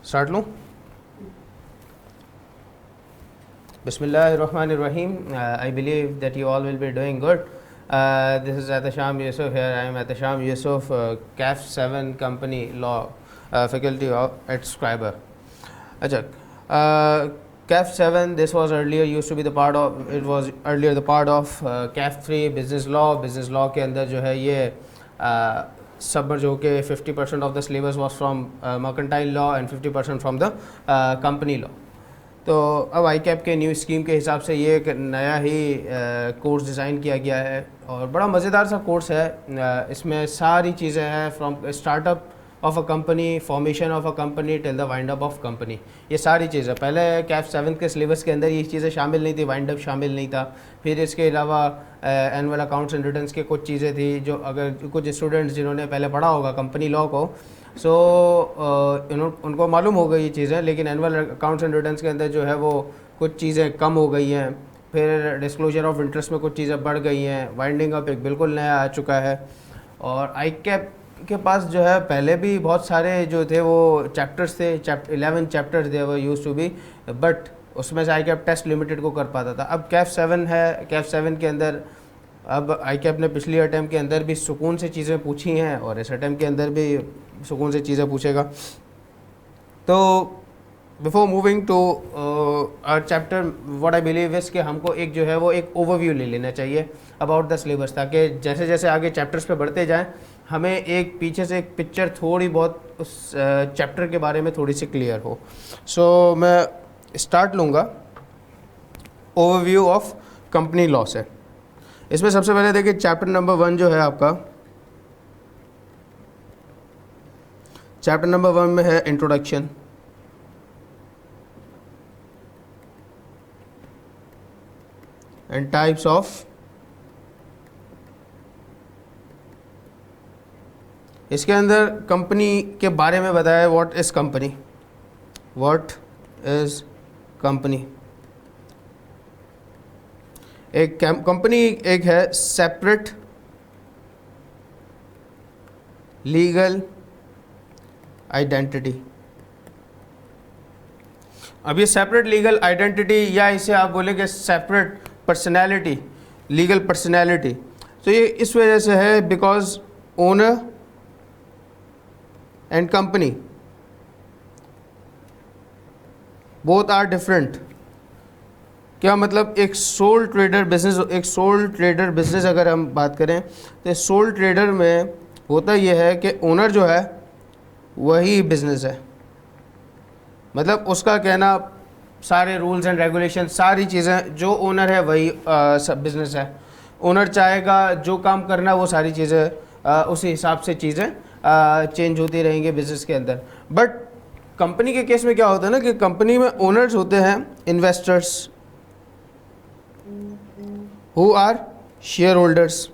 Start लूँ? Bismillahirrahmanirrahim. I believe that you all will be doing good. This is Atasham Yusuf here. I am Atasham Yusuf, CAF 7 Company Law Faculty at Scriber. Achha, CAF 7, this was earlier used to be the part of, it was earlier the part of CAF 3 Business Law. Business Law के अंदर जो है ये सब जो कि 50% of the syllabus was from mercantile law and 50% from the company law. तो अब आई कैप के न्यू स्कीम के हिसाब से ये एक नया ही कोर्स डिज़ाइन किया गया है और बड़ा मज़ेदार सा कोर्स है। इसमें सारी चीज़ें हैं from startup of a company, formation of a company till the wind up of company. ये सारी चीज़ें पहले कैफ 7 के सिलेबस के अंदर ये चीज़ें शामिल नहीं थी, वाइंड अप शामिल नहीं था। फिर इसके अलावा एनुअल अकाउंट्स एंड रिटर्न्स के कुछ चीज़ें थी जो अगर कुछ स्टूडेंट्स जिन्होंने पहले पढ़ा होगा कंपनी लॉ को उनको मालूम हो गई ये चीज़ें, लेकिन एनुअल अकाउंट्स एंड रिटर्न्स के अंदर जो है वो कुछ चीज़ें कम हो गई हैं। फिर डिस्क्लोजर ऑफ इंटरेस्ट में कुछ चीज़ें बढ़ गई हैं। वाइंडिंग अप एक बिल्कुल नया आ चुका है और आई कैप के पास जो है पहले भी बहुत सारे जो थे वो चैप्टर्स थे, 11 चैप्टर्स थे वो यूज टू बी, बट उसमें से आई कैप टेस्ट लिमिटेड को कर पाता था। अब कैफ 7 है, कैफ 7 के अंदर अब आई कैप ने पिछली अटैम्प्ट के अंदर भी सुकून से चीज़ें पूछी हैं और इस अटैम्प्ट के अंदर भी सुकून से चीज़ें पूछेगा। तो before moving to our chapter what I believe is कि हमको एक जो है वो एक ओवरव्यू ले लेना चाहिए अबाउट द सिलेबस, ताकि जैसे जैसे आगे चैप्टर्स पे बढ़ते जाएं हमें एक पीछे से एक पिक्चर थोड़ी बहुत उस चैप्टर के बारे में थोड़ी सी क्लियर हो। सो मैं स्टार्ट लूँगा ओवरव्यू ऑफ कंपनी लॉ से। इसमें सबसे पहले देखिए चैप्टर नंबर 1 जो है आपका, चैप्टर नंबर 1 में है इंट्रोडक्शन, एंड टाइप्स ऑफ, इसके अंदर कंपनी के बारे में बताया what is company, what is company. एक कंपनी एक है सेपरेट लीगल आइडेंटिटी। अब ये सेपरेट लीगल आइडेंटिटी या इसे आप बोलेंगे सेपरेट पर्सनैलिटी, लीगल पर्सनैलिटी, तो ये इस वजह से है because owner and company both are different. क्या मतलब एक सोल ट्रेडर बिजनेस, एक सोल ट्रेडर बिजनेस अगर हम बात करें तो सोल ट्रेडर में होता यह है कि ओनर जो है वही बिजनेस है, मतलब उसका कहना सारे रूल्स एंड रेगुलेशन सारी चीज़ें जो ओनर है वही सब बिजनेस है। ओनर चाहेगा जो काम करना वो सारी चीज़ें उसी हिसाब से चीज़ें चेंज होती रहेंगी बिजनेस के अंदर। बट कंपनी के केस में क्या होता है ना कि कंपनी में ओनर्स होते हैं investors who are shareholders,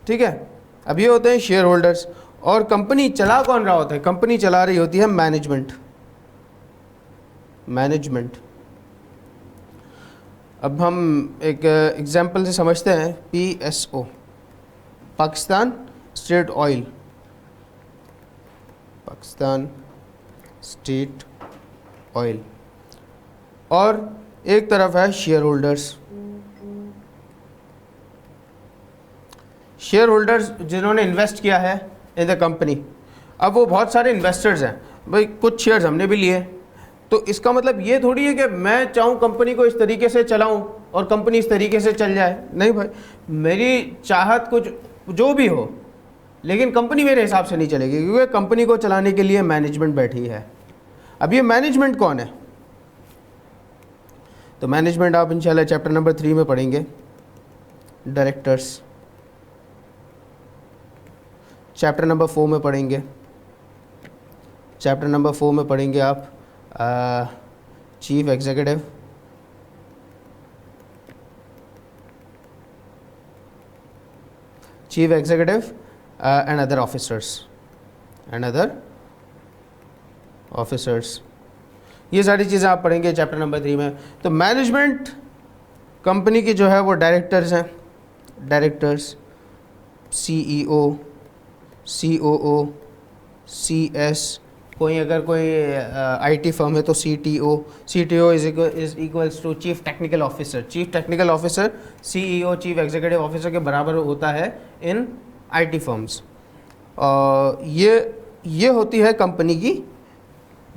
ठीक है। अब ये होते हैं शेयर होल्डर्स और कंपनी चला कौन रहा होता है, कंपनी चला रही होती है मैनेजमेंट, मैनेजमेंट। अब हम एक एग्जांपल से समझते हैं, PSO Pakistan state oil, Pakistan state oil, और एक तरफ है शेयर होल्डर्स, शेयर होल्डर्स जिन्होंने इन्वेस्ट किया है इन द कंपनी। अब वो बहुत सारे इन्वेस्टर्स हैं भाई, कुछ शेयर्स हमने भी लिए, तो इसका मतलब ये थोड़ी है कि मैं चाहूँ कंपनी को इस तरीके से चलाऊँ और कंपनी इस तरीके से चल जाए। नहीं भाई, मेरी चाहत कुछ जो भी हो, लेकिन कंपनी मेरे हिसाब से नहीं चलेगी, क्योंकि कंपनी को चलाने के लिए मैनेजमेंट बैठी है। अब ये मैनेजमेंट कौन है, तो मैनेजमेंट आप इंशाल्लाह चैप्टर नंबर 3 में पढ़ेंगे। डायरेक्टर्स चैप्टर नंबर 4 में पढ़ेंगे, चैप्टर नंबर 4 में पढ़ेंगे आप chief executive, chief executive and other officers, and other officers, ये सारी चीज़ें आप पढ़ेंगे चैप्टर नंबर 3 में। तो मैनेजमेंट कंपनी की जो है वो डायरेक्टर्स हैं, डायरेक्टर्स, CEO, COO, CS, कोई अगर कोई IT फर्म है तो CTO is equals to chief technical officer. Chief technical officer CEO chief executive officer के बराबर होता है इन IT फर्म्स। ये होती है कंपनी की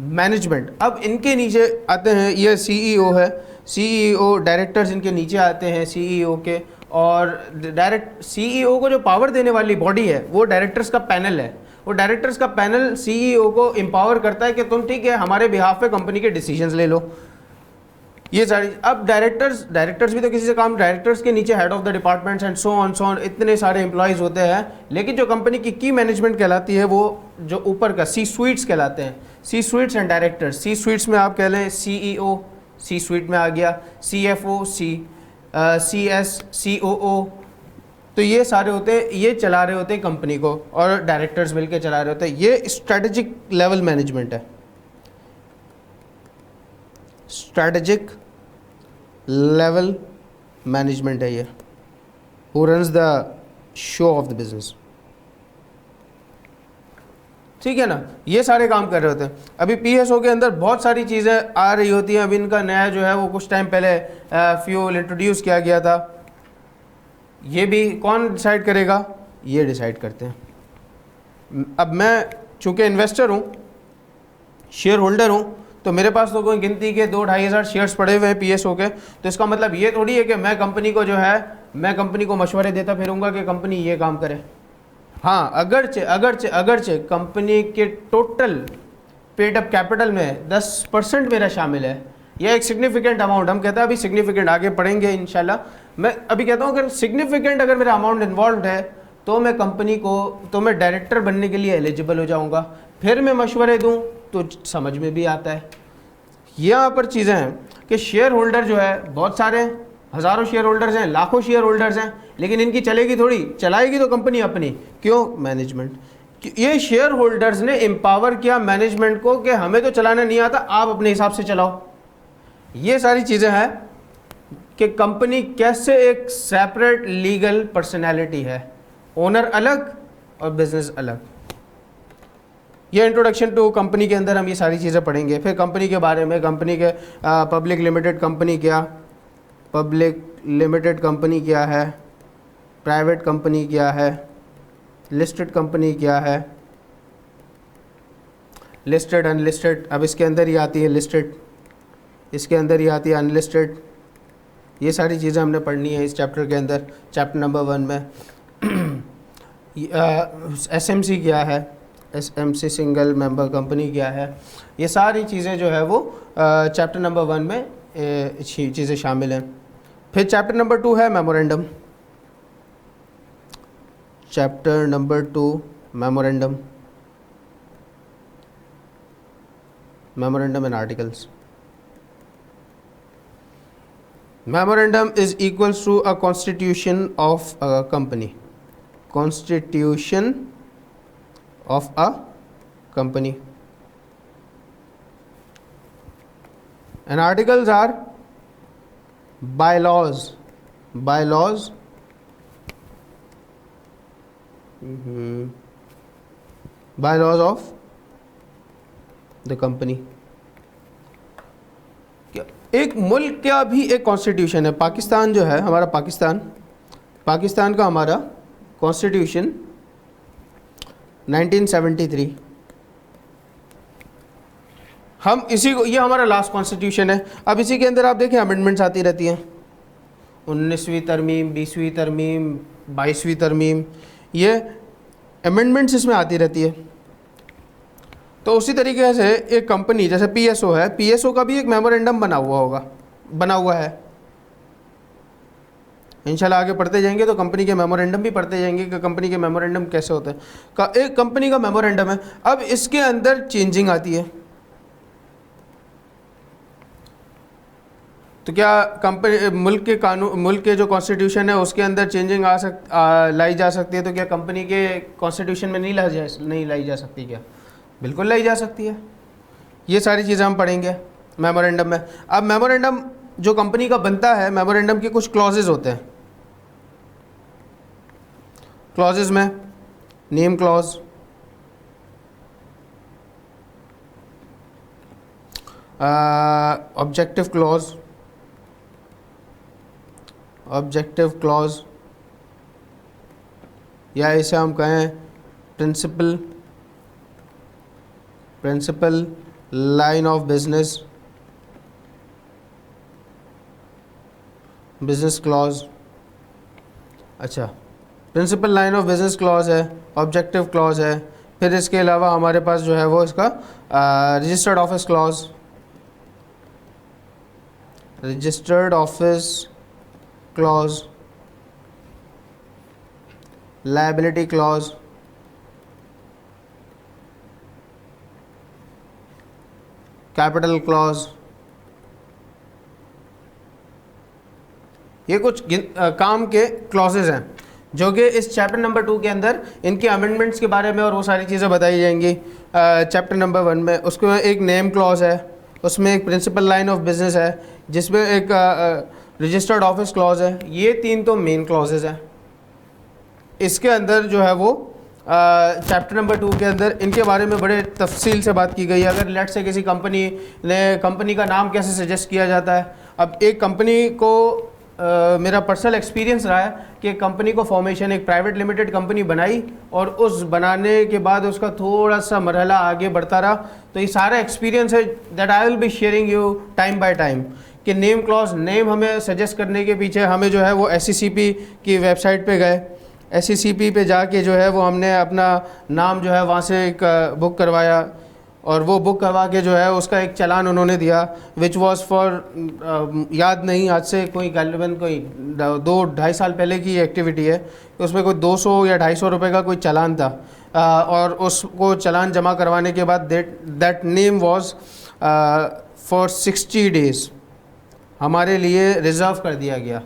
मैनेजमेंट। अब इनके नीचे आते हैं, ये CEO है, CEO डायरेक्टर्स इनके नीचे आते हैं CEO के, और डायरेक्ट CEO को जो पावर देने वाली बॉडी है वो डायरेक्टर्स का पैनल है। वो डायरेक्टर्स का पैनल CEO को एम्पावर करता है कि तुम ठीक है हमारे बिहाफ पे कंपनी के डिसीजंस ले लो। ये सारी, अब डायरेक्टर्स भी तो किसी से काम, डायरेक्टर्स के नीचे head of the departments and so on इतने सारे एम्प्लॉयज़ होते हैं। लेकिन जो कंपनी की मैनेजमेंट कहलाती है वो जो ऊपर का C स्वीट्स कहलाते हैं। C sweets and directors. C sweets में आप कह लें CEO, C स्वीट में आ गया, CFO, CS, COO, तो ये सारे होते हैं, ये चला रहे होते हैं कंपनी को, और डायरेक्टर्स मिलकर चला रहे होते हैं। ये स्ट्रेटेजिक लेवल मैनेजमेंट है, स्ट्रेटेजिक लेवल मैनेजमेंट है ये। Who runs the show off the business, ठीक है ना। ये सारे काम कर रहे होते हैं। अभी PSO के अंदर बहुत सारी चीज़ें आ रही होती हैं। अभी इनका नया जो है वो कुछ टाइम पहले फ्यूल इंट्रोड्यूस किया गया था। ये भी कौन डिसाइड करेगा? ये डिसाइड करते हैं। अब मैं चूँकि इन्वेस्टर हूँ, शेयर होल्डर हूँ, तो मेरे पास तो कोई गिनती के 2-2.5 हज़ार शेयर्स पड़े हुए हैं PSO के। तो इसका मतलब ये थोड़ी है कि मैं कंपनी को जो है, मैं कंपनी को मशवरे देता फिरूंगा कि कंपनी ये काम करे। हाँ, अगरचे कंपनी के टोटल पेड अप कैपिटल में 10% मेरा शामिल है। यह एक सिग्निफिकेंट अमाउंट, हम कहते हैं अभी सिग्निफिकेंट, आगे पढ़ेंगे इंशाल्लाह। मैं अभी कहता हूँ अगर सिग्निफिकेंट अगर मेरा अमाउंट इन्वॉल्व है तो मैं कंपनी को, तो मैं डायरेक्टर बनने के लिए एलिजिबल हो जाऊँगा। फिर मैं मशवरे दूँ तो समझ में भी आता है। यहाँ पर चीज़ें हैं कि शेयर होल्डर जो है बहुत सारे, हज़ारों शेयर होल्डर्स हैं, लाखों शेयर होल्डर्स हैं, लेकिन इनकी चलेगी थोड़ी, चलाएगी तो कंपनी अपनी। क्यों? मैनेजमेंट। ये शेयर होल्डर्स ने एम्पावर किया मैनेजमेंट को कि हमें तो चलाना नहीं आता, आप अपने हिसाब से चलाओ। ये सारी चीज़ें हैं कि कंपनी कैसे एक सेपरेट लीगल पर्सनैलिटी है, ओनर अलग और बिजनेस अलग। ये इंट्रोडक्शन टू कंपनी के अंदर हम ये सारी चीज़ें पढ़ेंगे। फिर कंपनी के बारे में, कंपनी के पब्लिक लिमिटेड कंपनी क्या, पब्लिक लिमिटेड कंपनी क्या है, प्राइवेट कंपनी क्या है, लिस्टेड कंपनी क्या है, लिस्टेड अनलिस्टेड, अब इसके अंदर ही आती है लिस्टेड, इसके अंदर ही आती है अनलिस्टेड। ये सारी चीज़ें हमने पढ़नी है इस चैप्टर के अंदर, चैप्टर नंबर 1 में। SMC क्या है, SMC सिंगल मेंबर कंपनी क्या है, ये सारी चीज़ें जो है वो चैप्टर नंबर 1 में चीज़ें शामिल हैं। फिर चैप्टर नंबर 2 है memorandum. Chapter number 2 memorandum, memorandum and articles. Memorandum is equals to a constitution of a company, constitution of a company, and articles are bylaws, bylaws bylaws of the company। एक मुल्क का भी एक constitution है। पाकिस्तान जो है हमारा, पाकिस्तान का हमारा कॉन्स्टिट्यूशन 1973, हम इसी को, ये हमारा लास्ट कॉन्स्टिट्यूशन है। अब इसी के अंदर आप देखें अमेंडमेंट्स आती रहती हैं, 19वीं तरमीम, 20वीं तरमीम, 22वीं तरमीम, ये अमेंडमेंट्स इसमें आती रहती है। तो उसी तरीके से एक कंपनी जैसे PSO है, PSO का भी एक मेमोरेंडम बना हुआ है। इंशाल्लाह आगे पढ़ते जाएंगे तो कंपनी के मेमोरेंडम भी पढ़ते जाएंगे कि कंपनी के मेमोरेंडम कैसे होते हैं। एक कंपनी का मेमोरेंडम है, अब इसके अंदर चेंजिंग आती है, तो क्या कंपनी, मुल्क के कानून, मुल्क के जो कॉन्स्टिट्यूशन है उसके अंदर चेंजिंग लाई जा सकती है, तो क्या कंपनी के कॉन्स्टिट्यूशन में नहीं लाई जा सकती? क्या बिल्कुल लाई जा सकती है। ये सारी चीज़ें हम पढ़ेंगे मेमोरेंडम में। अब मेमोरेंडम जो कंपनी का बनता है, मेमोरेंडम के कुछ क्लॉजेज होते हैं। क्लॉजेज में name clause, objective clause, objective clause या इसे हम कहें principal, principal line of business, business clause. अच्छा, principal line of business clause है, ऑब्जेक्टिव क्लॉज है। फिर इसके अलावा हमारे पास जो है वो इसका registered office clause, registered office clause, liability clause, capital clause. ये कुछ काम के क्लॉजेज हैं जो कि इस चैप्टर नंबर 2 के अंदर इनके अमेंडमेंट्स के बारे में और वो सारी चीज़ें बताई जाएंगी। चैप्टर नंबर 1 में उसमें एक नेम क्लॉज है, उसमें एक प्रिंसिपल लाइन ऑफ बिजनेस है, जिसमें एक रजिस्टर्ड ऑफिस क्लॉज है। ये 3 तो मेन क्लॉजेज हैं। इसके अंदर जो है वो चैप्टर नंबर 2 के अंदर इनके बारे में बड़े तफसील से बात की गई है। अगर लेट से किसी कंपनी का नाम कैसे सजेस्ट किया जाता है। अब एक कंपनी को मेरा पर्सनल एक्सपीरियंस रहा है कि कंपनी को फॉर्मेशन एक प्राइवेट लिमिटेड कंपनी बनाई और उस बनाने के बाद उसका थोड़ा सा मरहला आगे बढ़ता रहा। तो ये सारा एक्सपीरियंस है that I will be sharing you time by time कि नेम क्लॉज, नेम हमें सजेस्ट करने के पीछे हमें जो है वो SECP की वेबसाइट पे गए, SECP पे जाके जो है वो हमने अपना नाम जो है वहाँ से एक बुक करवाया और वो बुक करवा के जो है उसका एक चालान उन्होंने दिया विच वाज फॉर याद नहीं, आज से कोई गालिबन कोई 2-2.5 साल पहले की एक्टिविटी है। उसमें कोई 200 या 250 रुपये का कोई चालान था और उसको चालान जमा करवाने के बाद that name was for 60 days हमारे लिए रिज़र्व कर दिया गया।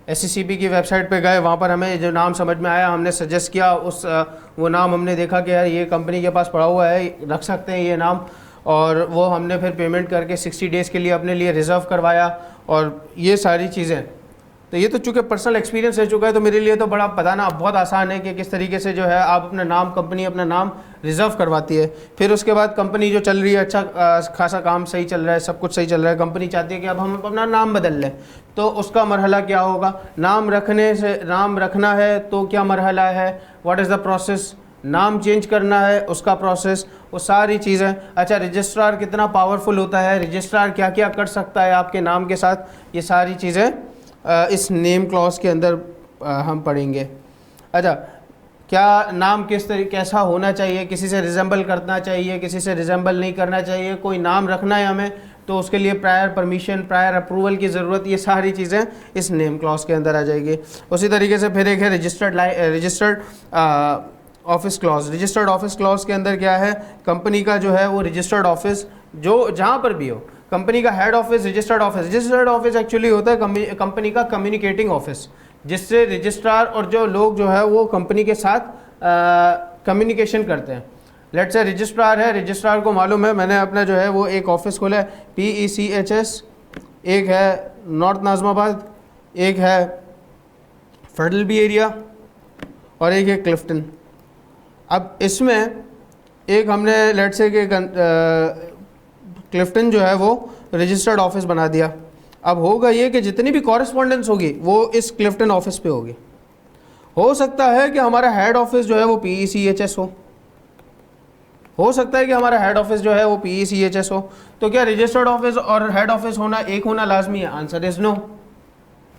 SECP की वेबसाइट पे गए, वहाँ पर हमें जो नाम समझ में आया हमने सजेस्ट किया, वो नाम हमने देखा कि यार ये कंपनी के पास पड़ा हुआ है, रख सकते हैं ये नाम, और वो हमने फिर पेमेंट करके 60 डेज़ के लिए अपने लिए रिज़र्व करवाया और ये सारी चीज़ें। तो ये तो चूँकि पर्सनल एक्सपीरियंस रह चुका है तो मेरे लिए तो बड़ा बताना बहुत आसान है कि किस तरीके से जो है आप अपना नाम, कंपनी अपना नाम रिज़र्व करवाती है। फिर उसके बाद कंपनी जो चल रही है, अच्छा खासा काम सही चल रहा है, सब कुछ सही चल रहा है, कंपनी चाहती है कि अब हम अपना नाम बदल लें, तो उसका मरहला क्या होगा। नाम रखना है तो क्या मरहला है, व्हाट इज़ द प्रोसेस, नाम चेंज करना है उसका प्रोसेस, वो सारी चीज़ें। अच्छा, रजिस्ट्रार कितना पावरफुल होता है, रजिस्ट्रार क्या क्या कर सकता है आपके नाम के साथ, ये सारी चीज़ें इस नेम क्लॉज के अंदर हम पढ़ेंगे। अच्छा, क्या नाम कैसा होना चाहिए, किसी से रिजेंबल करना चाहिए, किसी से रिजेंबल नहीं करना चाहिए, कोई नाम रखना है हमें तो उसके लिए प्रायर परमिशन, प्रायर अप्रूवल की ज़रूरत, ये सारी चीज़ें इस नेम क्लॉज के अंदर आ जाएगी। उसी तरीके से फिर एक है registered office clause. Registered office clause के अंदर क्या है, कंपनी का जो है वो रजिस्टर्ड ऑफिस जो जहाँ पर भी हो, कंपनी का head office, registered office actually होता है कंपनी का कम्युनिकेटिंग ऑफिस, जिससे रजिस्ट्रार और जो लोग जो है वो कंपनी के साथ कम्युनिकेशन करते हैं। लेट्स से रजिस्ट्रार है, रजिस्ट्रार को मालूम है मैंने अपना जो है वो एक ऑफिस खोला है PECHS, एक है नॉर्थ नाज़माबाद, एक है फेडरल एरिया और एक है क्लिफ्टन। अब इसमें एक हमने लेट्स से कि क्लिफ्टन जो है वो रजिस्टर्ड ऑफिस बना दिया। अब होगा ये कि जितनी भी कॉरेस्पॉन्डेंस होगी वो इस क्लिफ्टन ऑफिस पे होगी। हो सकता है कि हमारा हेड ऑफिस जो है वो PECHS हो सकता है कि हमारा हेड ऑफिस जो है वो PECHS हो। तो क्या रजिस्टर्ड ऑफिस और हेड ऑफिस एक होना लाजमी है? आंसर इज़ नो,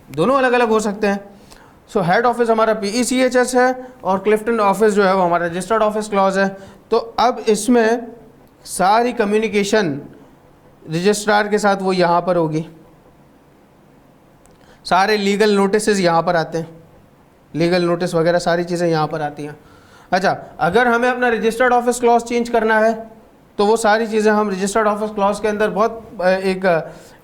दोनों अलग अलग हो सकते हैं। सो हेड ऑफिस हमारा PECHS है और क्लिफ्टन ऑफिस जो है वो हमारा रजिस्टर्ड ऑफिस क्लॉज है। तो अब इसमें सारी कम्युनिकेशन रजिस्ट्रार के साथ वो यहाँ पर होगी, सारे लीगल नोटिसेस यहाँ पर आते हैं, लीगल नोटिस वगैरह सारी चीज़ें यहाँ पर आती हैं। अच्छा, अगर हमें अपना रजिस्टर्ड ऑफिस क्लॉज चेंज करना है तो वो सारी चीज़ें हम रजिस्टर्ड ऑफिस क्लॉज के अंदर बहुत एक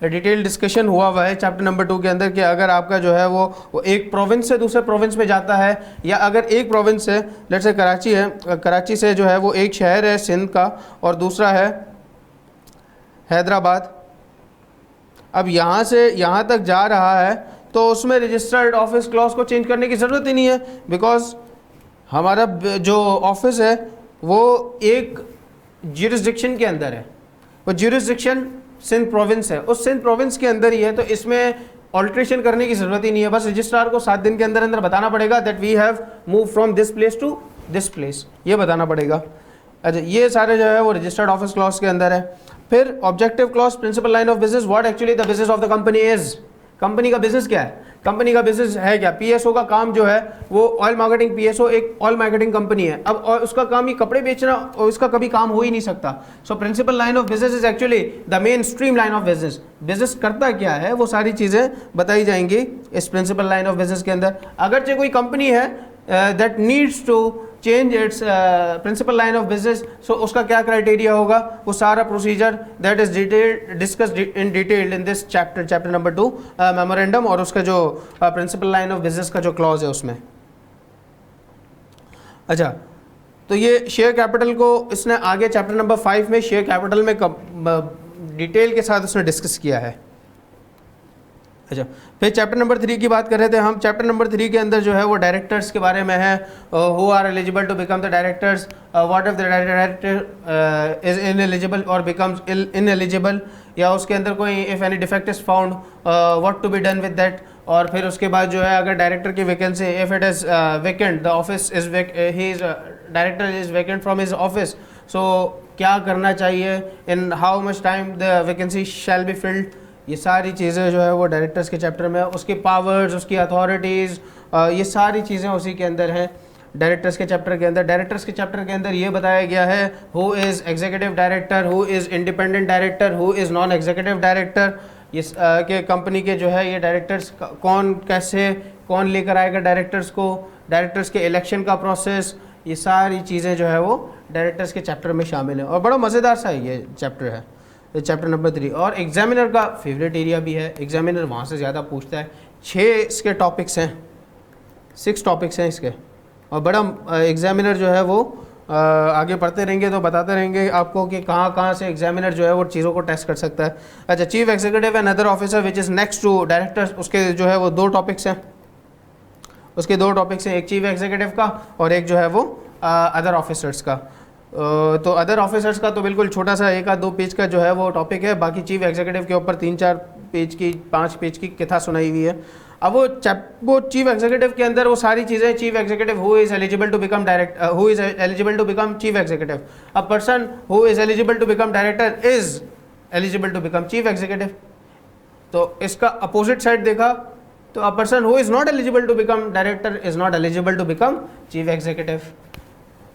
डिटेल डिस्कशन हुआ है चैप्टर नंबर 2 के अंदर कि अगर आपका जो है वो एक प्रोविंस से दूसरे प्रोविंस में जाता है, या अगर एक प्रोविंस से लेट्स से कराची है, कराची से जो है वो एक शहर है सिंध का और दूसरा है हैदराबाद, अब यहाँ से यहाँ तक जा रहा है तो उसमें रजिस्टर्ड ऑफिस क्लॉज को चेंज करने की ज़रूरत ही नहीं है, बिकॉज हमारा जो ऑफिस है वो एक ज्यूरिसडिक्शन के अंदर है, वो ज्यूरिसडिक्शन सिंध प्रोविंस है, उस सिंध प्रोविंस के अंदर ही है, तो इसमें ऑल्ट्रेशन करने की ज़रूरत ही नहीं है, बस रजिस्ट्रार को 7 दिन के अंदर अंदर बताना पड़ेगा that we have move from this place to this place, ये बताना पड़ेगा। अच्छा, ये सारे जो है वो रजिस्टर्ड ऑफिस क्लॉज के अंदर है। फिर objective clause, principle line of business, what actually the business of the company is, company का बिजनेस क्या है, कंपनी का बिजनेस है क्या। पीएसओ का काम जो है वो ऑयल मार्केटिंग, पीएसओ एक ऑयल मार्केटिंग कंपनी है, अब और उसका काम ही कपड़े बेचना, और उसका कभी काम हो ही नहीं सकता। So principal line of business is actually the main stream line of business, business करता क्या है वो सारी चीज़ें बताई जाएंगी इस प्रिंसिपल लाइन ऑफ बिजनेस के अंदर। अगरचे कोई कंपनी है that needs to change its principal line of business, so उसका क्या क्राइटेरिया होगा, वो सारा procedure that is detailed discussed in detail in this chapter, chapter number 2 memorandum, और उसका जो प्रिंसिपल लाइन ऑफ बिजनेस का जो क्लॉज है उसमें। अच्छा, तो ये शेयर कैपिटल को इसने आगे चैप्टर नंबर 5 में शेयर कैपिटल में डिटेल के साथ उसने डिस्कस किया है। अच्छा, फिर चैप्टर नंबर 3 की बात कर रहे थे हम। चैप्टर नंबर 3 के अंदर जो है वो डायरेक्टर्स के बारे में है, who are eligible to become the directors, what if the director is ineligible और बिकम्स इनएलिजिबल, या उसके अंदर कोई if any defect is found what to be done with that. और फिर उसके बाद जो है अगर डायरेक्टर की vacancy, if it is vacant, the office is he is director is vacant from his office, so क्या करना चाहिए, in how much time the vacancy shall be filled, ये सारी चीज़ें जो है वो डायरेक्टर्स के चैप्टर में, उसकी पावर्स, उसकी अथॉरिटीज़, ये सारी चीज़ें उसी के अंदर हैं डायरेक्टर्स के चैप्टर के अंदर। डायरेक्टर्स के चैप्टर के अंदर ये बताया गया है who is executive director, who is independent director, who is non executive director, ये के कंपनी के जो है ये डायरेक्टर्स कौन कैसे कौन लेकर आएगा डायरेक्टर्स को, डायरेक्टर्स के इलेक्शन का प्रोसेस, ये सारी चीज़ें जो है वो डायरेक्टर्स के चैप्टर में शामिल हैं, और बड़ा मज़ेदार सा ये चैप्टर है, चैप्टर नंबर 3। और एग्जामिनर का फेवरेट एरिया भी है, एग्जामिनर वहाँ से ज़्यादा पूछता है। 6 इसके टॉपिक्स हैं, 6 टॉपिक्स हैं इसके, और बड़ा एग्जामिनर जो है वो आगे पढ़ते रहेंगे तो बताते रहेंगे आपको कि कहाँ कहाँ से एग्जामिनर जो है वो चीज़ों को टेस्ट कर सकता है। अच्छा, chief executive and other officer which is next to directors, उसके जो है वो 2 टॉपिक्स हैं, उसके 2 टॉपिक्स हैं, एक चीफ एग्जीक्यूटिव का और एक जो है वो अदर ऑफिसर्स का। तो अदर ऑफिसर्स का तो बिल्कुल छोटा सा 1-2 पेज का जो है वो टॉपिक है, बाकी चीफ एग्जीक्यूटिव के ऊपर 3-4 पेज की 5 पेज की कथा सुनाई हुई है। अब वो चीफ एग्जीक्यूटिव के अंदर वो सारी चीज़ें, chief executive who is eligible to become director, who is eligible to become chief executive, a person who is eligible to become director is eligible to become chief executive. तो इसका opposite side देखा तो a person who is not eligible to become director is not eligible to become chief executive.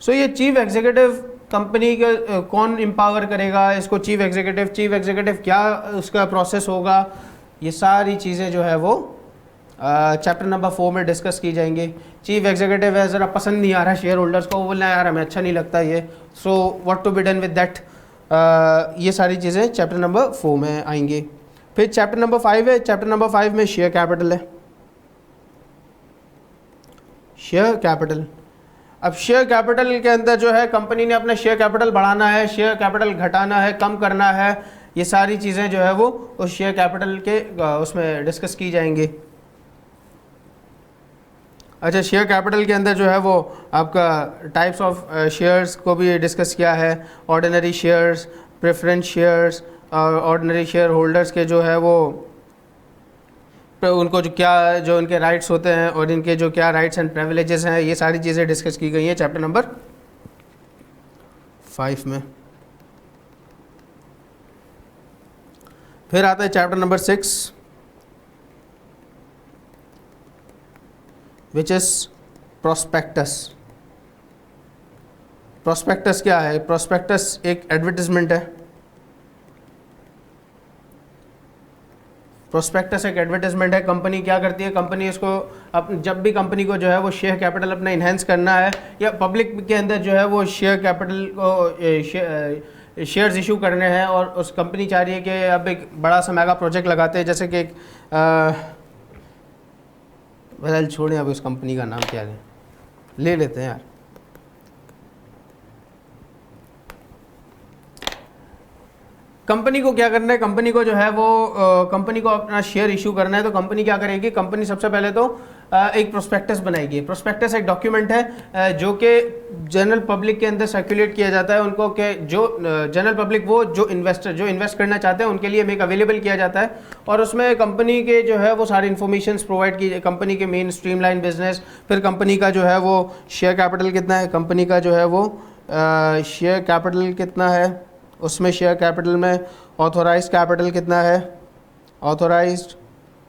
So ये chief executive company के कौन empower करेगा इसको, chief executive क्या उसका प्रोसेस होगा, ये सारी चीज़ें जो है वो चैप्टर नंबर 4 में डिस्कस की जाएंगी। चीफ एग्जीक्यूटिव है ज़रा पसंद नहीं आ रहा शेयर होल्डर्स को, वो बोलना यार हमें अच्छा नहीं लगता ये, so what to be done with that, ये सारी चीज़ें चैप्टर नंबर 4 में आएंगी। फिर चैप्टर नंबर 5 है, चैप्टर नंबर 5 में शेयर कैपिटल है, शेयर कैपिटल। अब शेयर कैपिटल के अंदर जो है कंपनी ने अपना शेयर कैपिटल बढ़ाना है, शेयर कैपिटल घटाना है, कम करना है, ये सारी चीज़ें जो है वो उस शेयर कैपिटल के उसमें डिस्कस की जाएंगी। अच्छा, शेयर कैपिटल के अंदर जो है वो आपका टाइप्स ऑफ शेयर्स को भी डिस्कस किया है, ऑर्डिनरी शेयर्स, प्रेफरेंस शेयर्स, और ऑर्डिनरी शेयर होल्डर्स के जो है वो उनको जो उनके राइट्स होते हैं और इनके जो क्या राइट्स एंड प्रिविलेजेस हैं, ये सारी चीज़ें डिस्कस की गई हैं चैप्टर नंबर 5 में। फिर आता है chapter number 6 which is prospectus. Prospectus क्या है? प्रोस्पेक्टस एक एडवर्टिजमेंट है, प्रोस्पेक्टस एक एडवर्टाइजमेंट है। कंपनी क्या करती है, कंपनी इसको जब भी कंपनी को जो है वो शेयर कैपिटल अपना इन्हेंस करना है या पब्लिक के अंदर जो है वो शेयर कैपिटल को शेयर्स इशू करने हैं और उस कंपनी चाह रही है कि अब एक बड़ा सा मेगा प्रोजेक्ट लगाते हैं, जैसे कि एक बदल छोड़ें, अब उस कंपनी का नाम क्या है ले लेते हैं यार, कंपनी को क्या करना है, कंपनी को जो है वो कंपनी को अपना शेयर इशू करना है। तो कंपनी क्या करेगी, कंपनी सबसे पहले तो एक प्रोस्पेक्टस बनाएगी। प्रोस्पेक्टस एक डॉक्यूमेंट है जो कि जनरल पब्लिक के अंदर सर्कुलेट किया जाता है उनको, कि जो जनरल पब्लिक वो जो इन्वेस्ट करना चाहते हैं उनके लिए मेक अवेलेबल किया जाता है। और उसमें कंपनी के जो है वो सारी इन्फॉर्मेशन प्रोवाइड की, कंपनी के मेन स्ट्रीमलाइन बिजनेस, फिर कंपनी का जो है वो शेयर कैपिटल कितना है, कंपनी का जो है वो शेयर कैपिटल कितना है, उसमें शेयर कैपिटल में ऑथोराइज कैपिटल कितना है, ऑथोराइज्ड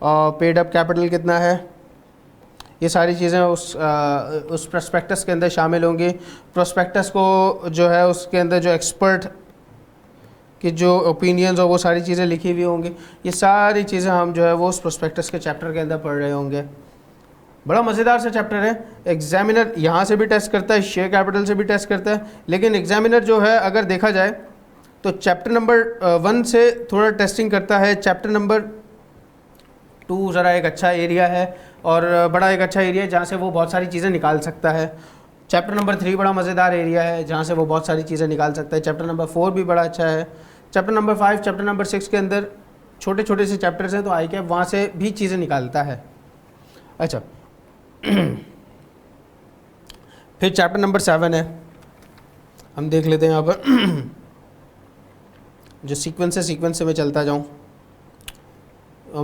और पेड अप कैपिटल कितना है, ये सारी चीज़ें उस प्रोस्पेक्टस के अंदर शामिल होंगी। प्रोस्पेक्टस को जो है उसके अंदर जो एक्सपर्ट की जो ओपिनियंस हो वो सारी चीज़ें लिखी हुई होंगी। ये सारी चीज़ें हम जो है वो उस प्रोस्पेक्टस के चैप्टर के अंदर पढ़ रहे होंगे। बड़ा मज़ेदार सा चैप्टर है। एग्जामिनर यहाँ से भी टेस्ट करता है, शेयर कैपिटल से भी टेस्ट करता है, लेकिन एग्जामिनर जो है अगर देखा जाए तो चैप्टर नंबर 1 से थोड़ा टेस्टिंग करता है। चैप्टर नंबर 2 ज़रा एक अच्छा एरिया है और बड़ा एक अच्छा एरिया है जहाँ से वो बहुत सारी चीज़ें निकाल सकता है। चैप्टर नंबर 3 बड़ा मज़ेदार एरिया है जहाँ से वो बहुत सारी चीज़ें निकाल सकता है। चैप्टर नंबर 4 भी बड़ा अच्छा है। चैप्टर नंबर 5, चैप्टर नंबर 6 के अंदर छोटे छोटे से चैप्टर्स हैं, तो आई कैप वहाँ से भी चीज़ें निकालता है। अच्छा फिर चैप्टर नंबर 7 है, हम देख लेते हैं यहाँ पर जो सीक्वेंस से मैं चलता जाऊँ।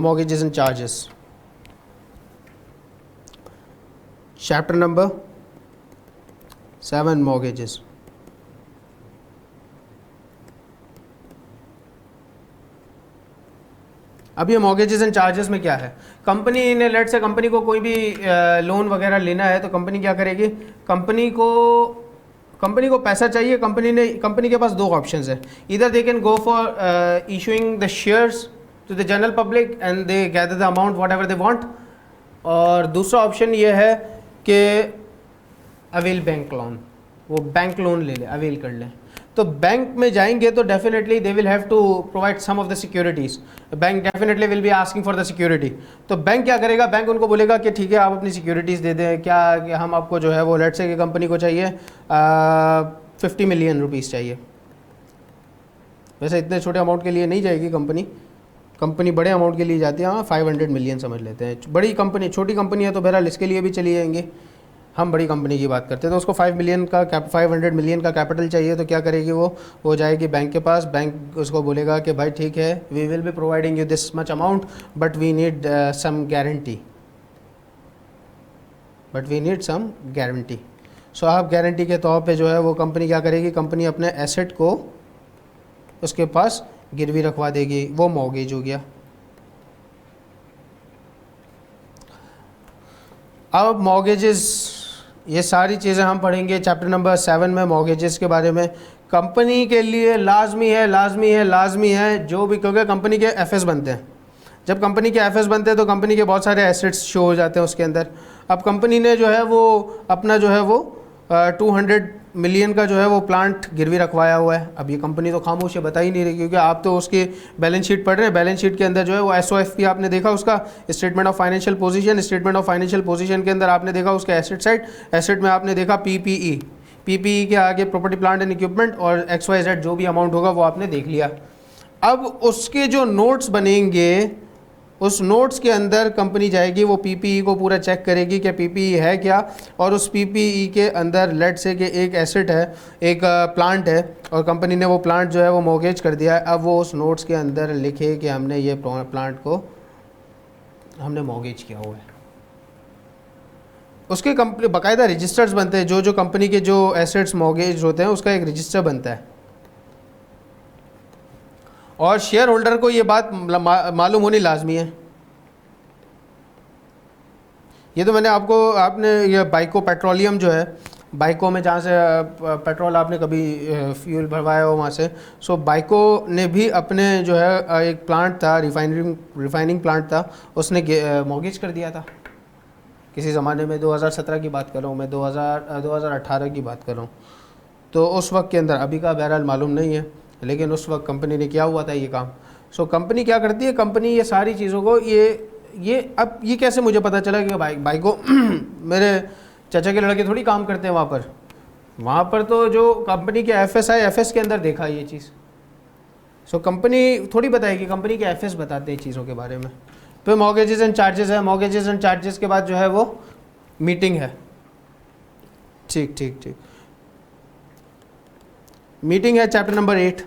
Mortgages and charges, chapter number 7 mortgages. अब ये मॉर्गेजेस एंड चार्जेस में क्या है, कंपनी ने लेट से कंपनी को कोई भी लोन वगैरह लेना है तो कंपनी क्या करेगी, कंपनी को पैसा चाहिए। कंपनी के पास 2 ऑप्शंस है, इधर they can go for issuing the shares to the general public and they gather the amount whatever they want, और दूसरा ऑप्शन ये है कि अवेल बैंक लोन, वो बैंक लोन ले ले, अवेल कर लें। तो बैंक में जाएंगे तो definitely they will have to provide some of the securities, bank definitely will be asking for the security. तो बैंक क्या करेगा, बैंक उनको बोलेगा कि ठीक है आप अपनी सिक्योरिटीज़ दे दें, क्या कि हम आपको जो है वो लेट से कि कंपनी को चाहिए 50 मिलियन रुपीज़ चाहिए। वैसे इतने छोटे अमाउंट के लिए नहीं जाएगी कंपनी बड़े अमाउंट के लिए जाती है। हाँ 500 मिलियन समझ लेते हैं, बड़ी कंपनी, छोटी कंपनी है तो बहरहाल इसके लिए भी चली जाएंगी, हम बड़ी कंपनी की बात करते हैं। तो उसको 500 मिलियन का कैपिटल चाहिए, तो क्या करेगी वो जाएगी बैंक के पास। बैंक उसको बोलेगा कि भाई ठीक है, we will be providing you this much amount but we need some guarantee. So आप गारंटी के तौर पे जो है वो कंपनी क्या करेगी, कंपनी अपने एसेट को उसके पास गिरवी रखवा देगी, वो मॉर्गेज हो गया। अब मॉर्गेजेस, ये सारी चीज़ें हम पढ़ेंगे चैप्टर नंबर 7 में मॉर्गेजेस के बारे में। कंपनी के लिए लाजमी है जो भी, क्योंकि कंपनी के एफएस बनते हैं। जब कंपनी के एफएस बनते हैं तो कंपनी के बहुत सारे एसेट्स शो हो जाते हैं उसके अंदर। अब कंपनी ने जो है वो अपना जो है वो 200 मिलियन का जो है वो प्लांट गिरवी रखवाया हुआ है। अब ये कंपनी तो खामोश है, बता ही नहीं रही, क्योंकि आप तो उसकी बैलेंस शीट पढ़ रहे हैं। बैलेंस शीट के अंदर जो है वो SOFP आपने देखा, उसका स्टेटमेंट ऑफ फाइनेंशियल पोजीशन के अंदर आपने देखा उसके एसेट साइड, एसेट में आपने देखा PPE के आगे प्रॉपर्टी प्लांट एंड इक्विपमेंट, और XYZ जो भी अमाउंट होगा वो आपने देख लिया। अब उसके जो नोट्स बनेंगे, उस नोट्स के अंदर कंपनी जाएगी, वो PPE को पूरा चेक करेगी कि PPE है क्या, और उस PPE के अंदर लेट से कि एक एसेट है, एक प्लांट है, और कंपनी ने वो प्लांट जो है वो मॉर्गेज कर दिया है। अब वो उस नोट्स के अंदर लिखे कि हमने ये प्लांट को हमने मॉर्गेज किया हुआ है। उसके कंपनी बाकायदा रजिस्टर्स बनते हैं, जो कंपनी के जो एसेट्स मॉर्गेज होते हैं उसका एक रजिस्टर बनता है, और शेयर होल्डर को ये बात मालूम होनी लाजमी है। ये तो आपने ये बाइको पेट्रोलियम जो है, बाइको में जहाँ से पेट्रोल आपने कभी फ्यूल भरवाया हो वहाँ से, सो बाइको ने भी अपने जो है एक प्लांट था, रिफाइनिंग प्लांट था, उसने मॉर्गेज कर दिया था किसी ज़माने में। 2017 की बात कर रहा हूँ मैं, 2018 की बात कर रहा हूँ। तो उस वक्त के अंदर, अभी का बहरहाल मालूम नहीं है, लेकिन उस वक्त कंपनी ने किया हुआ था ये काम। सो कंपनी क्या करती है, कंपनी ये सारी चीज़ों को अब ये कैसे मुझे पता चला कि भाई को मेरे चाचा के लड़के थोड़ी काम करते हैं वहाँ पर तो जो कंपनी के एफएस के अंदर देखा ये चीज़। सो कंपनी थोड़ी बताएगी, कंपनी के एफएस बताते हैं चीज़ों के बारे में। फिर मॉर्गेजेस एंड चार्जेस है, मॉर्गेजेस एंड चार्जेस के बाद जो है वो मीटिंग है। ठीक ठीक ठीक, मीटिंग है चैप्टर नंबर 8,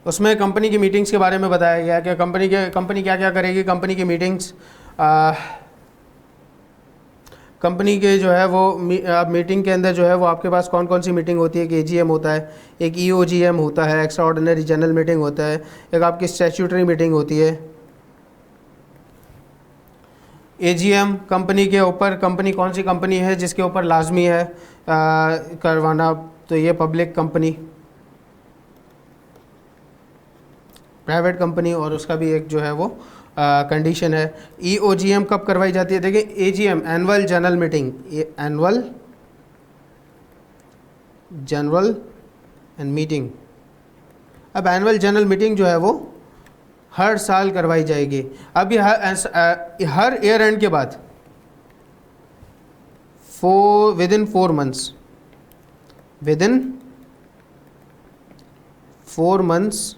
उसमें कंपनी की मीटिंग्स के बारे में बताया गया कि कंपनी क्या क्या करेगी। कंपनी की मीटिंग्स, कंपनी के जो है वो मीटिंग के अंदर जो है वो आपके पास कौन कौन सी मीटिंग होती है कि एजीएम होता है, एक ईओजीएम होता है, एक्स्ट्रा ऑर्डिनरी जनरल मीटिंग होता है, एक आपकी स्टैट्यूटरी मीटिंग होती है। एजीएम कंपनी के ऊपर, कंपनी कौन सी कंपनी है जिसके ऊपर लाजमी है करवाना, तो ये पब्लिक कंपनी, प्राइवेट कंपनी, और उसका भी एक जो है वो कंडीशन है। ईओजीएम कब करवाई जाती है? देखिए AGM annual general meeting, annual general and meeting. अब एनुअल जनरल मीटिंग जो है वो हर साल करवाई जाएगी। अब ये हर ईयर एंड के बाद within 4 months, within 4 months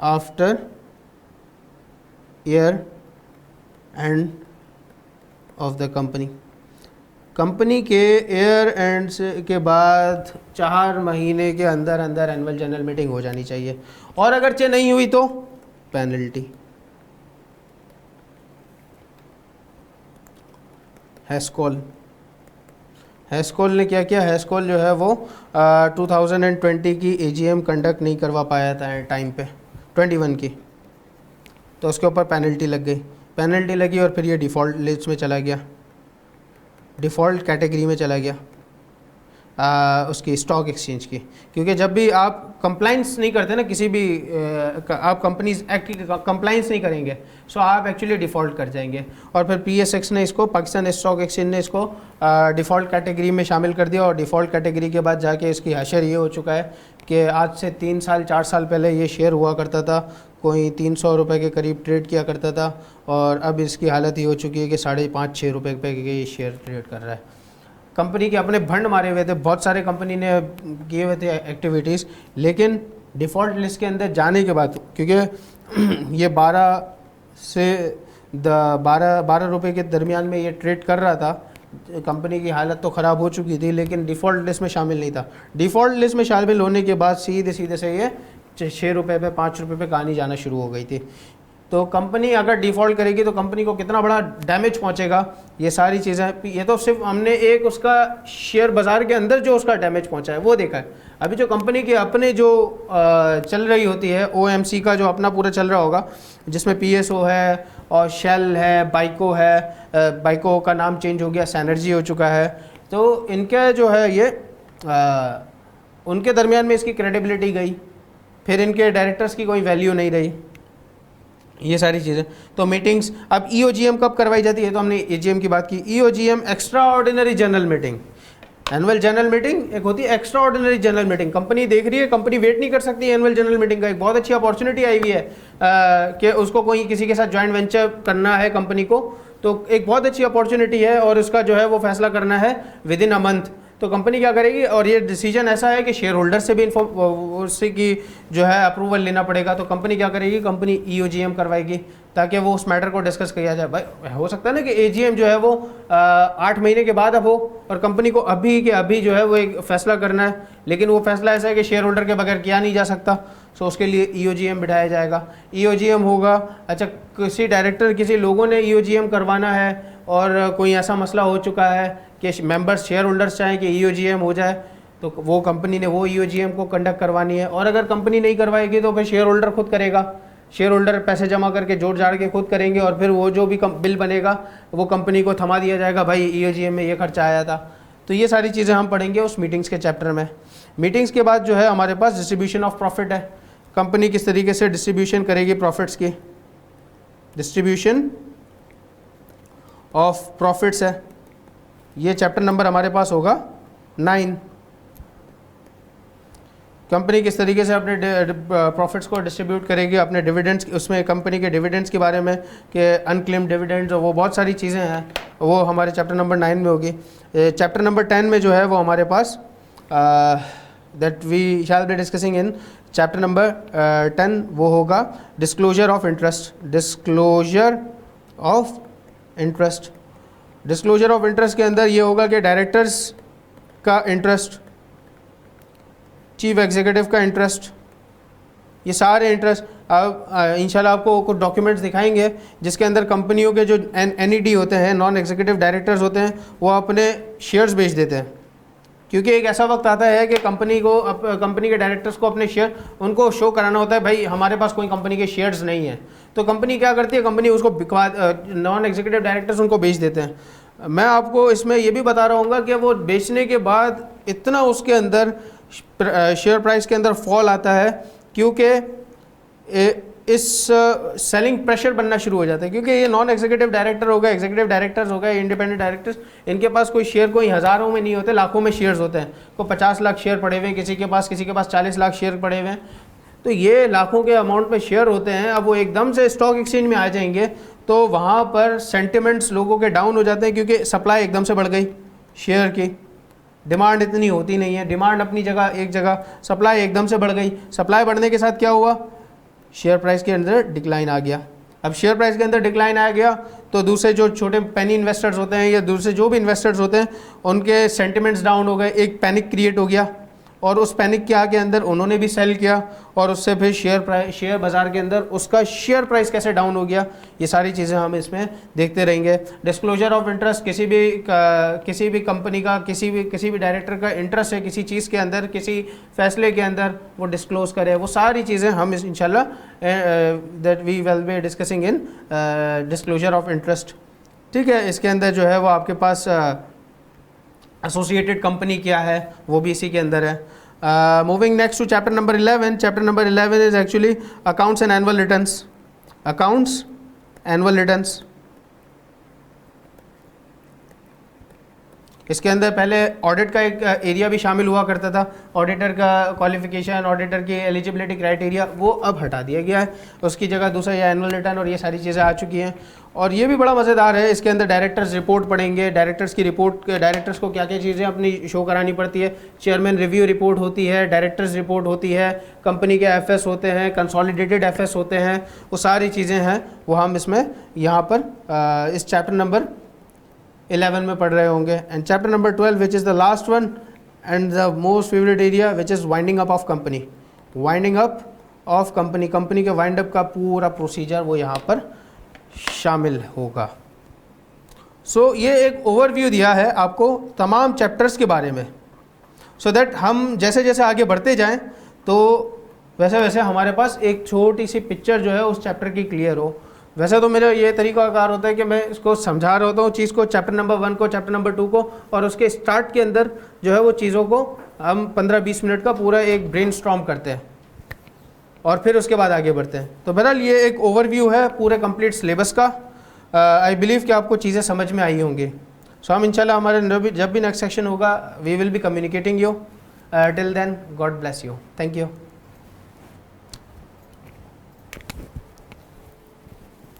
after year end of the company, company के ईयर एंड के बाद 4 महीने के अंदर अंदर एनुअल जनरल मीटिंग हो जानी चाहिए, और अगरचे नहीं हुई तो पेनल्टी। हैस्कॉल ने क्या किया? हैस्कॉल जो है वो 2020 की एजीएम कंडक्ट नहीं करवा पाया था टाइम पे, 21 की, तो उसके ऊपर पेनल्टी लग गई। पेनल्टी लगी और फिर ये डिफ़ॉल्ट लिस्ट में चला गया, डिफ़ॉल्ट कैटेगरी में चला गया उसकी स्टॉक एक्सचेंज की। क्योंकि जब भी आप कंप्लाइंस नहीं करते ना किसी भी आप कंपनीज एक्ट की कंप्लाइंस नहीं करेंगे, सो आप एक्चुअली डिफ़ॉल्ट कर जाएंगे। और फिर पीएसएक्स ने इसको, पाकिस्तान स्टॉक एक्सचेंज ने इसको डिफ़ॉल्ट कैटेगरी में शामिल कर दिया, और डिफ़ॉल्ट कैटेगरी के बाद जाके इसकी हशर ये हो चुका है कि आज से 3 साल 4 साल पहले ये शेयर हुआ करता था, कोई 300 रुपये के करीब ट्रेड किया करता था, और अब इसकी हालत ये हो चुकी है कि 5.5-6 रुपये पे के ये शेयर ट्रेड कर रहा है। कंपनी के अपने भंड मारे हुए थे, बहुत सारे कंपनी ने किए हुए थे एक्टिविटीज़, लेकिन डिफ़ॉल्ट लिस्ट के अंदर जाने के बाद, क्योंकि ये 12 रुपये के दरमियान में ये ट्रेड कर रहा था, कंपनी की हालत तो ख़राब हो चुकी थी, लेकिन डिफ़ॉल्ट लिस्ट में शामिल नहीं था। डिफ़ॉल्ट लिस्ट में शामिल होने के बाद सीधे से ये 6 रुपये पे 5 रुपये पे कहानी जाना शुरू हो गई थी। तो कंपनी अगर डिफ़ॉल्ट करेगी तो कंपनी को कितना बड़ा डैमेज पहुंचेगा, ये सारी चीज़ें, ये तो सिर्फ हमने एक उसका शेयर बाज़ार के अंदर जो उसका डैमेज पहुंचा है वो देखा है। अभी जो कंपनी के अपने जो चल रही होती है, ओएमसी का जो अपना पूरा चल रहा होगा, जिसमें पीएसओ है और शेल है, बाइको है, बाइको का नाम चेंज हो गया, सैनर्जी हो चुका है, तो इनका जो है ये उनके दरमियान में इसकी क्रेडिबिलिटी गई, फिर इनके डायरेक्टर्स की कोई वैल्यू नहीं रही, ये सारी चीज़ें। तो मीटिंग्स, अब ईओजीएम कब करवाई जाती है? तो हमने एजीएम की बात की। EOGM extraordinary general meeting, annual general meeting एक होती है, extraordinary general meeting company देख रही है, कंपनी वेट नहीं कर सकती एनुअल जनरल मीटिंग का। एक बहुत अच्छी अपॉर्चुनिटी आई हुई है कि उसको कोई किसी के साथ ज्वाइंट वेंचर करना है कंपनी को, तो एक बहुत अच्छी अपॉर्चुनिटी है, और उसका जो है वो फैसला करना है विदिन अ मंथ। तो कंपनी क्या करेगी, और ये डिसीजन ऐसा है कि शेयर होल्डर से भी उससे की जो है अप्रूवल लेना पड़ेगा, तो कंपनी क्या करेगी, कंपनी ईओजीएम करवाएगी ताकि वो उस मैटर को डिस्कस किया जाए। भाई हो सकता है ना कि एजीएम जो है वो 8 महीने के बाद अब हो, और कंपनी को अभी के अभी जो है वो एक फैसला करना है, लेकिन वो फैसला ऐसा है कि शेयर होल्डर के बगैर किया नहीं जा सकता, सो उसके लिए ईओजीएम बिठाया जाएगा। ईओजीएम होगा, अच्छा किसी डायरेक्टर, किसी लोगों ने ईओजीएम करवाना है, और कोई ऐसा मसला हो चुका है कि मेंबर्स शेयर होल्डर्स चाहें कि ईओजीएम हो जाए, तो वो कंपनी ने वो ईओजीएम को कंडक्ट करवानी है। और अगर कंपनी नहीं करवाएगी तो फिर शेयर होल्डर खुद करेगा, शेयर होल्डर पैसे जमा करके जोड़ जाड़ के खुद करेंगे, और फिर वो जो भी बिल बनेगा वो कंपनी को थमा दिया जाएगा, भाई ईओजीएम में ये खर्चा आया था। तो ये सारी चीज़ें हम पढ़ेंगे उस मीटिंग्स के चैप्टर में। मीटिंग्स के बाद जो है हमारे पास डिस्ट्रीब्यूशन ऑफ प्रॉफिट है, कंपनी किस तरीके से डिस्ट्रीब्यूशन करेगी प्रॉफिट्स की, डिस्ट्रीब्यूशन ऑफ प्रॉफिट्स है, ये चैप्टर नंबर हमारे पास होगा 9। कंपनी किस तरीके से अपने प्रॉफिट्स को डिस्ट्रीब्यूट करेगी, अपने डिविडेंड्स, उसमें कंपनी के डिविडेंड्स के बारे में कि अनक्लेम्ड डिविडेंड्स, वो बहुत सारी चीज़ें हैं, वो हमारे चैप्टर नंबर 9 में होगी। चैप्टर नंबर 10 में जो है वो हमारे पास that we shall be discussing in chapter number 10, वो होगा disclosure of interest. Disclosure of interest, disclosure of interest के अंदर ये होगा कि डायरेक्टर्स का इंटरेस्ट, चीफ एग्जीक्यूटिव का इंटरेस्ट, ये सारे इंटरेस्ट। अब इंशाल्लाह आपको कुछ डॉक्यूमेंट्स दिखाएंगे जिसके अंदर कंपनियों के जो NED होते हैं, नॉन एग्जीक्यूटिव डायरेक्टर्स होते हैं, वो अपने शेयर्स बेच देते हैं। क्योंकि एक ऐसा वक्त आता है कि कंपनी के डायरेक्टर्स को अपने शेयर उनको शो कराना होता है, भाई हमारे पास कोई कंपनी के शेयर्स नहीं है। तो कंपनी क्या करती है, कंपनी उसको बिकवा, नॉन एग्जीक्यूटिव डायरेक्टर्स उनको बेच देते हैं। मैं आपको इसमें ये भी बता रहा हूँ कि वो बेचने के बाद इतना उसके अंदर शेयर प्राइस के अंदर फॉल आता है, क्योंकि इस सेलिंग प्रेशर बनना शुरू हो जाता है। क्योंकि ये नॉन एग्जीक्यूटिव डायरेक्टर हो गए, एग्जीक्यूटिव डायरेक्टर्स हो गए, इंडिपेंडेंट डायरेक्टर्स, इनके पास कोई शेयर कोई हज़ारों में नहीं होते, लाखों में शेयर्स होते हैं। कोई 50 लाख शेयर पड़े हुए हैं किसी के पास 40 लाख शेयर पड़े हुए हैं। तो ये लाखों के अमाउंट में शेयर होते हैं। अब वो एकदम से स्टॉक एक्सचेंज में आ जाएंगे तो वहाँ पर सेंटिमेंट्स लोगों के डाउन हो जाते हैं, क्योंकि सप्लाई एकदम से बढ़ गई शेयर की, डिमांड इतनी होती नहीं है, डिमांड अपनी जगह एक जगह, सप्लाई एकदम से बढ़ गई। सप्लाई बढ़ने के साथ क्या हुआ, शेयर प्राइस के अंदर डिक्लाइन आ गया। अब शेयर प्राइस के अंदर डिक्लाइन आ गया तो दूसरे जो छोटे पेनी इन्वेस्टर्स होते हैं या दूसरे जो भी इन्वेस्टर्स होते हैं उनके सेंटिमेंट्स डाउन हो गए, एक पैनिक क्रिएट हो गया, और उस पैनिक के आगे अंदर उन्होंने भी सेल किया, और उससे फिर शेयर बाज़ार के अंदर उसका शेयर प्राइस कैसे डाउन हो गया, ये सारी चीज़ें हम इसमें देखते रहेंगे। डिस्क्लोजर ऑफ इंटरेस्ट, किसी भी कंपनी का किसी भी डायरेक्टर का इंटरेस्ट है किसी चीज़ के अंदर, किसी फैसले के अंदर, वो डिस्क्लोज़ करे, वो सारी चीज़ें हम इंशाल्लाह that we will be discussing in disclosure of interest. ठीक है, इसके अंदर जो है वो आपके पास एसोसिएटेड कंपनी क्या है वो भी इसी के अंदर है। Moving next to chapter number 11। Chapter number 11 is actually accounts and annual returns. Accounts, annual returns, इसके अंदर पहले ऑडिट का एक एरिया भी शामिल हुआ करता था। ऑडिटर का क्वालिफिकेशन, ऑडिटर की एलिजिबिलिटी क्राइटेरिया, वो अब हटा दिया गया है। उसकी जगह दूसरा ये एनुअल रिटर्न और ये सारी चीज़ें आ चुकी हैं। और ये भी बड़ा मज़ेदार है, इसके अंदर डायरेक्टर्स रिपोर्ट पढ़ेंगे। डायरेक्टर्स की रिपोर्ट, डायरेक्टर्स को क्या क्या चीज़ें अपनी शो करानी पड़ती है। चेयरमैन रिव्यू रिपोर्ट होती है, डायरेक्टर्स रिपोर्ट होती है, कंपनी के FS होते हैं, कंसोलिडेटेड FS होते हैं, वो सारी चीज़ें हैं वो हम इसमें यहाँ पर इस चैप्टर नंबर 11 में पढ़ रहे होंगे। And chapter number 12 which is the last one and the most favourite area which is winding up of company. Winding up of company, company के वाइंड अप का पूरा प्रोसीजर वो यहाँ पर शामिल होगा। सो ये एक ओवरव्यू दिया है आपको तमाम चैप्टर्स के बारे में, सो दैट हम जैसे जैसे आगे बढ़ते जाएं तो वैसे वैसे हमारे पास एक छोटी सी पिक्चर जो है उस चैप्टर की क्लियर हो। वैसे तो मेरा ये तरीकाकार होता है कि मैं इसको समझा रहा होता हूँ चीज़ को, चैप्टर नंबर 1 को, चैप्टर नंबर 2 को, और उसके स्टार्ट के अंदर जो है वो चीज़ों को हम 15-20 मिनट का पूरा एक ब्रेनस्टॉर्म करते हैं और फिर उसके बाद आगे बढ़ते हैं। तो बहरहाल ये एक ओवरव्यू है पूरे कंप्लीट सिलेबस का। आई बिलीव कि आपको चीज़ें समझ में आई होंगी। सो हम इंशाल्लाह हमारे जब भी नेक्स्ट सेक्शन होगा we will be communicating you. Till then God bless you. Thank you.